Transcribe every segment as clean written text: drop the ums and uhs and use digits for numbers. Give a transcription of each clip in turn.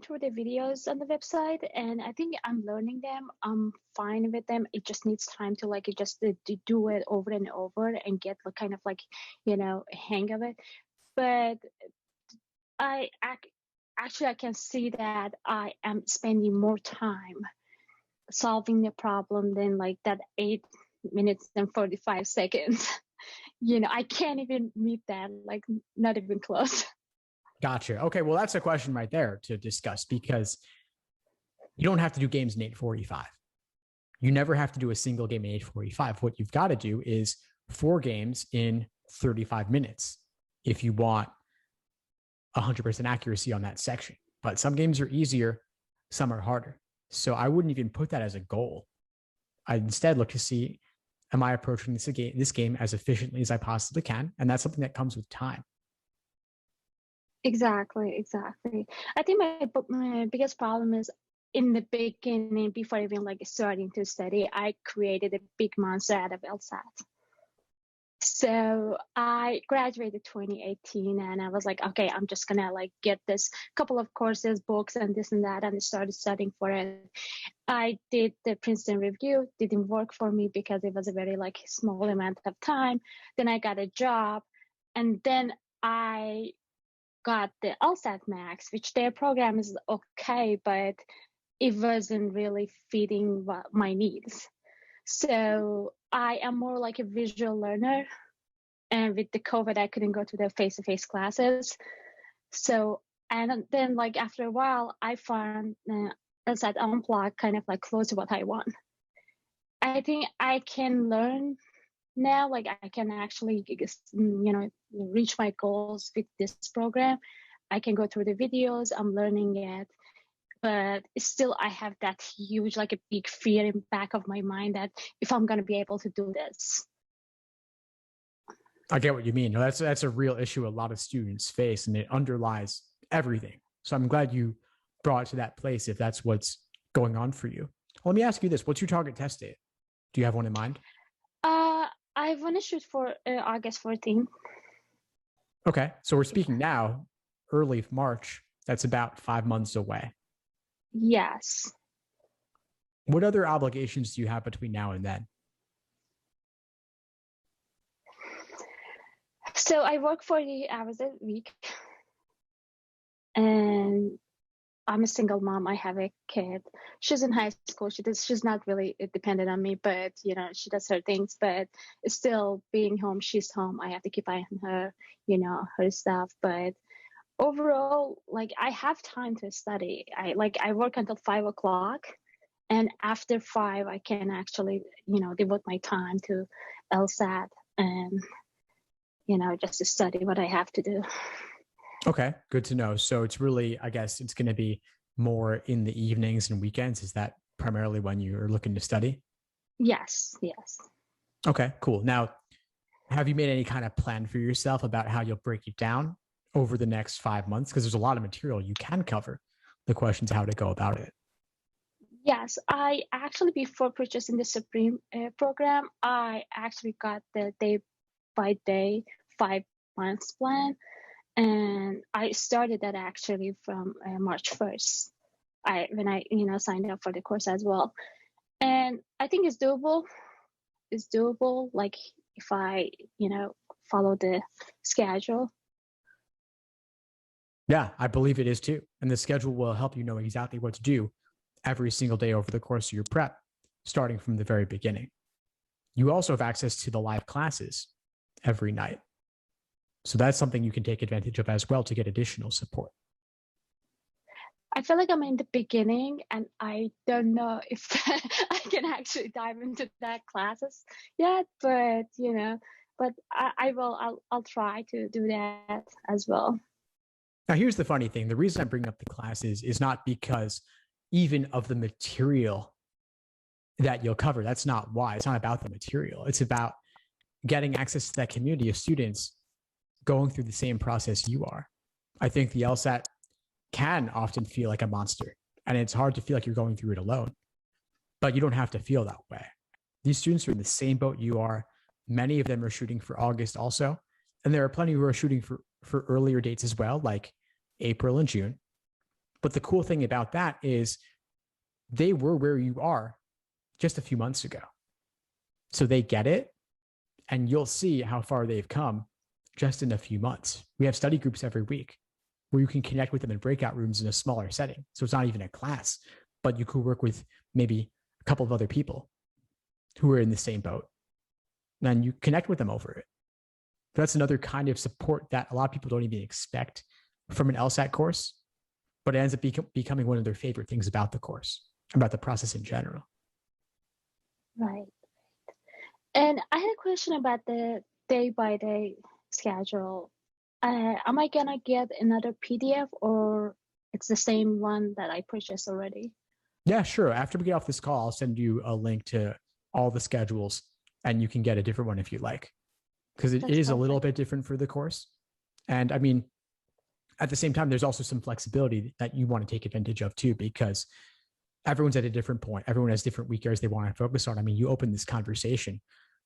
through the videos on the website, and I think I'm learning them. I'm fine with them. It just needs time to like just to do it over and over and get like kind of like, hang of it. But actually I can see that I am spending more time solving the problem than like that 8 minutes and 45 seconds. I can't even meet that, like not even close. Gotcha. Okay. Well, that's a question right there to discuss because you don't have to do games in 8:45. You never have to do a single game in 8:45. What you've got to do is 4 games in 35 minutes if you want 100% accuracy on that section. But some games are easier, some are harder. So I wouldn't even put that as a goal. I'd instead look to see, am I approaching this game as efficiently as I possibly can? And that's something that comes with time. Exactly. I think my biggest problem is in the beginning, before even like starting to study, I created a big monster out of LSAT. So I graduated 2018 and I was like, okay, I'm just gonna like get this couple of courses, books and this and that, and I started studying for it. I did the Princeton review, didn't work for me because it was a very like small amount of time. Then I got a job, and then I got the LSAT Max, which their program is okay, but it wasn't really fitting my needs. So I am more like a visual learner. And with the COVID, I couldn't go to the face-to-face classes. So, and then like after a while, I found LSAT Unplugged kind of like close to what I want. I think I can learn now, like I can actually, reach my goals with this program. I can go through the videos, I'm learning it, but still I have that huge, like a big fear in the back of my mind that if I'm going to be able to do this. I get what you mean. No, that's a real issue a lot of students face, and it underlies everything. So I'm glad you brought it to that place if that's what's going on for you. Let me ask you this. What's your target test date? Do you have one in mind? I want to shoot for August 14th. Okay. So we're speaking now, early March. That's about 5 months away. Yes. What other obligations do you have between now and then? So I work 40 hours a week, and I'm a single mom. I have a kid. She's in high school. She's not really dependent on me, but she does her things. But still, being home, she's home. I have to keep eye on her, her stuff. But overall, like I have time to study. I work until 5 o'clock, and after 5, I can actually devote my time to LSAT and just to study what I have to do. Okay, good to know. So it's really, I guess it's going to be more in the evenings and weekends. Is that primarily when you're looking to study? Yes. Okay, cool. Now, have you made any kind of plan for yourself about how you'll break it down over the next 5 months? Because there's a lot of material you can cover. The question is how to go about it. Yes, I actually, before purchasing the Supreme program, I actually got the day-by-day 5 months plan. And I started that actually from March 1st. When I signed up for the course as well. And I think it's doable. It's doable, like if I, follow the schedule. Yeah, I believe it is too. And the schedule will help you know exactly what to do every single day over the course of your prep, starting from the very beginning. You also have access to the live classes every night. So that's something you can take advantage of as well to get additional support. I feel like I'm in the beginning and I don't know if I can actually dive into that classes yet, but I'll try to do that as well. Now, here's the funny thing. The reason I bring up the classes is not because even of the material that you'll cover. That's not why. It's not about the material. It's about getting access to that community of students going through the same process you are. I think the LSAT can often feel like a monster, and it's hard to feel like you're going through it alone, but you don't have to feel that way. These students are in the same boat you are. Many of them are shooting for August also, and there are plenty who are shooting for earlier dates as well, like April and June. But the cool thing about that is they were where you are just a few months ago. So they get it, and you'll see how far they've come just in a few months. We have study groups every week where you can connect with them in breakout rooms in a smaller setting. So it's not even a class, but you could work with maybe a couple of other people who are in the same boat. And you connect with them over it. That's another kind of support that a lot of people don't even expect from an LSAT course, but it ends up becoming one of their favorite things about the course, about the process in general. Right. And I had a question about the day-by-day schedule. Am I gonna get another PDF, or it's the same one that I purchased already? Yeah, sure. After we get off this call, I'll send you a link to all the schedules, and you can get a different one if you like, because it is a little bit different for the course. And I mean, at the same time, there's also some flexibility that you want to take advantage of too, because everyone's at a different point. Everyone has different weak areas they want to focus on. I mean, you open this conversation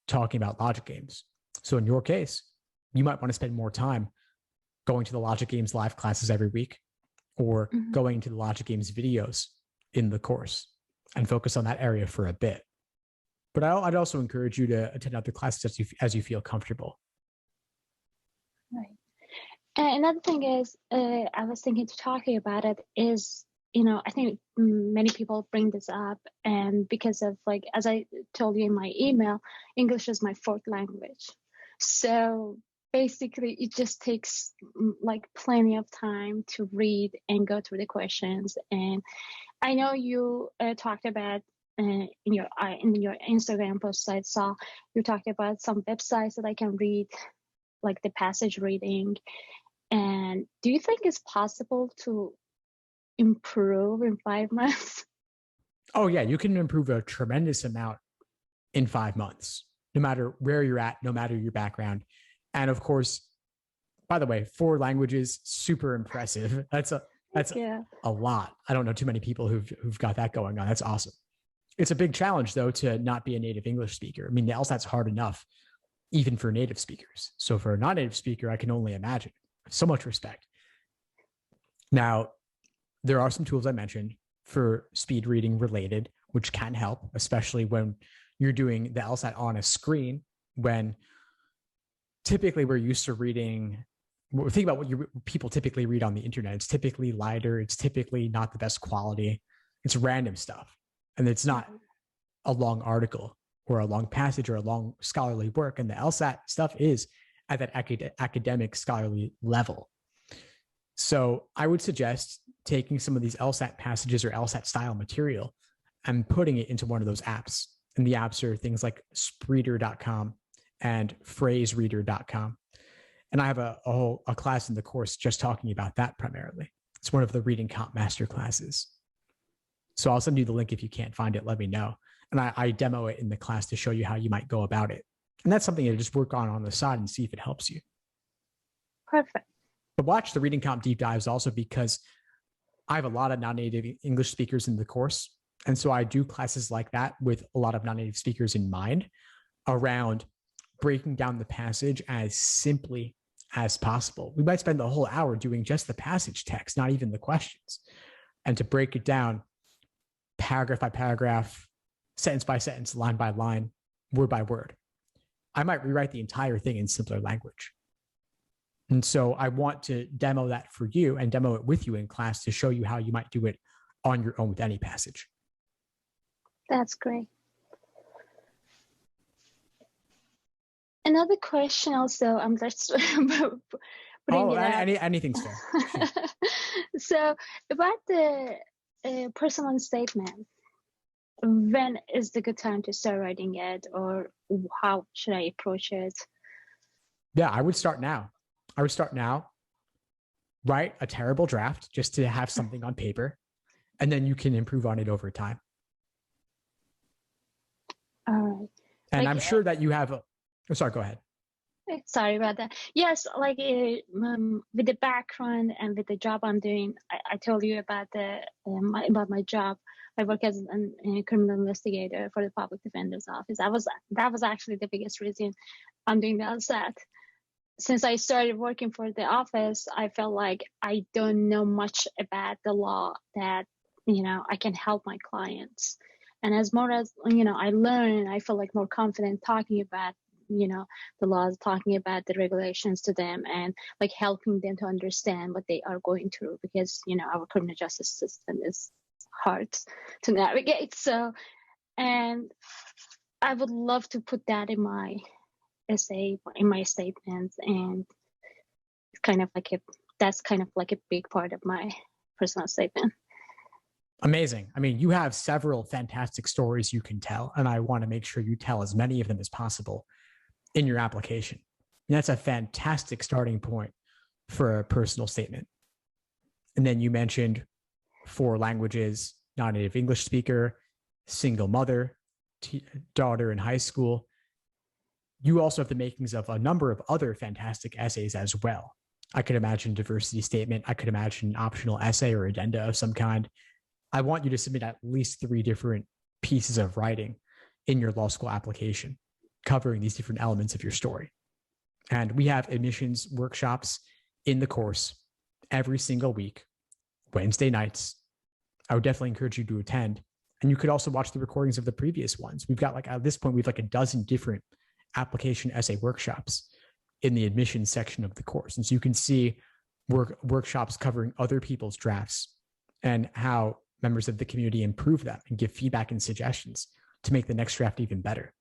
talking about logic games. So in your case, you might want to spend more time going to the logic games live classes every week, or going to the logic games videos in the course and focus on that area for a bit. But I'd also encourage you to attend other classes as you feel comfortable. Right. And another thing is, I was thinking to talking about it is, I think many people bring this up, and because of, like, as I told you in my email, English is my fourth language. So basically it just takes like plenty of time to read and go through the questions. And I know you talked about in your Instagram post, I saw you talked about some websites that I can read, like the passage reading. And do you think it's possible to improve in 5 months? Oh yeah, you can improve a tremendous amount in 5 months, no matter where you're at, no matter your background. And of course, by the way, 4 languages, super impressive. That's a lot. I don't know too many people who've got that going on. That's awesome. It's a big challenge though to not be a native English speaker. I mean, the LSAT's hard enough, even for native speakers. So for a non-native speaker, I can only imagine. So much respect. Now, there are some tools I mentioned for speed reading related, which can help, especially when you're doing the LSAT on a screen, when typically we're used to reading. Think about what people typically read on the internet. It's typically lighter. It's typically not the best quality. It's random stuff. And it's not a long article or a long passage or a long scholarly work. And the LSAT stuff is at that academic scholarly level. So I would suggest taking some of these LSAT passages or LSAT style material and putting it into one of those apps. And the apps are things like Spreeder.com and phrasereader.com. And I have a class in the course just talking about that primarily. It's one of the reading comp master classes. So I'll send you the link. If you can't find it, let me know. And I demo it in the class to show you how you might go about it. And that's something to just work on the side and see if it helps you. Perfect. But watch the reading comp deep dives also, because I have a lot of non-native English speakers in the course. And so I do classes like that with a lot of non-native speakers in mind, around breaking down the passage as simply as possible. We might spend the whole hour doing just the passage text, not even the questions. And to break it down paragraph by paragraph, sentence by sentence, line by line, word by word. I might rewrite the entire thing in simpler language. And so I want to demo that for you and demo it with you in class to show you how you might do it on your own with any passage. That's great. Another question also, I'm just putting it out. Anything's fair. So about the personal statement, when is the good time to start writing it, or how should I approach it? Yeah, I would start now. Write a terrible draft just to have something on paper, and then you can improve on it over time. All right. And I'm sure that you have sorry, go ahead. Sorry about that. Yes, like with the background and with the job I'm doing, I told you about about my job. I work as a criminal investigator for the public defender's office. That was actually the biggest reason I'm doing the LSAT. since I started working for the office, I felt like I don't know much about the law that, I can help my clients. And as more as, I learn, I feel like more confident talking about, the laws, talking about the regulations to them, and like helping them to understand what they are going through, because, our criminal justice system is hard to navigate. So, and I would love to put that in my essay, in my statements, and it's that's kind of like a big part of my personal statement. Amazing. I mean, you have several fantastic stories you can tell, and I want to make sure you tell as many of them as possible in your application. And that's a fantastic starting point for a personal statement. And then you mentioned 4 languages, non-native English speaker, single mother, daughter in high school. You also have the makings of a number of other fantastic essays as well. I could imagine diversity statement. I could imagine an optional essay or addenda of some kind. I want you to submit at least 3 different pieces of writing in your law school application, covering these different elements of your story. And we have admissions workshops in the course every single week, Wednesday nights. I would definitely encourage you to attend. And you could also watch the recordings of the previous ones. We've got at this point, we have a dozen different application essay workshops in the admissions section of the course. And so you can see workshops covering other people's drafts and how members of the community improve them and give feedback and suggestions to make the next draft even better.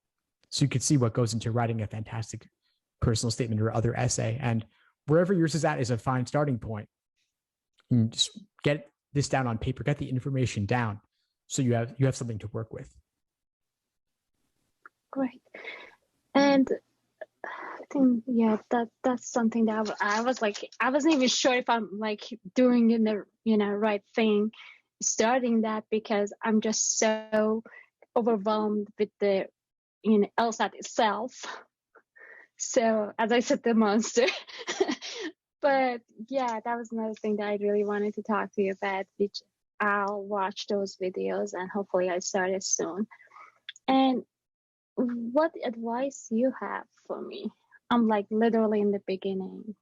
So you can see what goes into writing a fantastic personal statement or other essay. And wherever yours is at is a fine starting point. And just get this down on paper, get the information down so you have something to work with. Great. And I think, that's something that I wasn't even sure if I'm doing in the, right thing, starting that, because I'm just so overwhelmed with the, LSAT itself. So as I said, the monster. But yeah, that was another thing that I really wanted to talk to you about, which I'll watch those videos and hopefully I start it soon. And what advice you have for me? I'm literally in the beginning.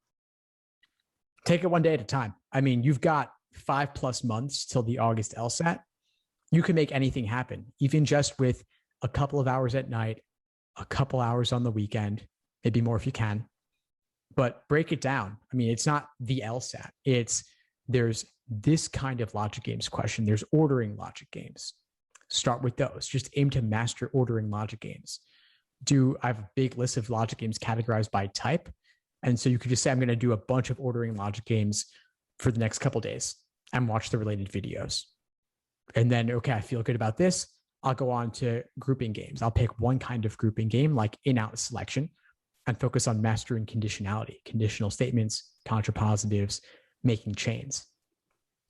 Take it one day at a time. I mean, you've got 5+ months till the August LSAT. You can make anything happen, even just with a couple of hours at night, a couple hours on the weekend, maybe more if you can. But break it down. I mean, it's not the LSAT. There's this kind of logic games question. There's ordering logic games. Start with those. Just aim to master ordering logic games. I have a big list of logic games categorized by type. And so you could just say, I'm going to do a bunch of ordering logic games for the next couple of days and watch the related videos. And then, okay, I feel good about this. I'll go on to grouping games. I'll pick one kind of grouping game, like in-out selection, and focus on mastering conditionality, conditional statements, contrapositives, making chains.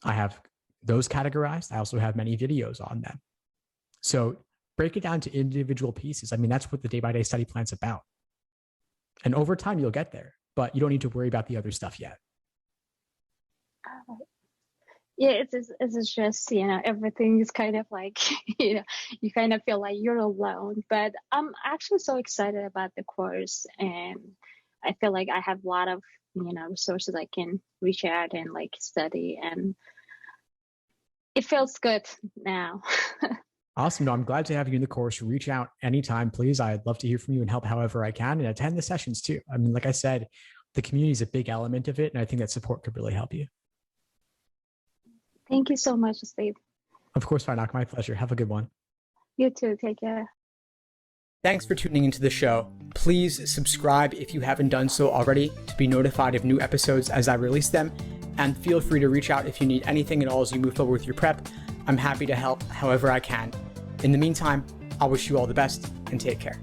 I have those categorized. I also have many videos on them. So break it down to individual pieces. I mean, that's what the day-by-day study plan's about. And over time, you'll get there, but you don't need to worry about the other stuff yet. Yeah, it's just, everything is kind of you kind of feel like you're alone. But I'm actually so excited about the course, and I feel like I have a lot of, resources I can reach out and study, and it feels good now. Awesome. No, I'm glad to have you in the course. Reach out anytime, please. I'd love to hear from you and help however I can, and attend the sessions too. I mean, like I said, the community is a big element of it, and I think that support could really help you. Thank you so much, Steve. Of course, Farnak, my pleasure. Have a good one. You too. Take care. Thanks for tuning into the show. Please subscribe if you haven't done so already to be notified of new episodes as I release them. And feel free to reach out if you need anything at all as you move forward with your prep. I'm happy to help however I can. In the meantime, I'll wish you all the best and take care.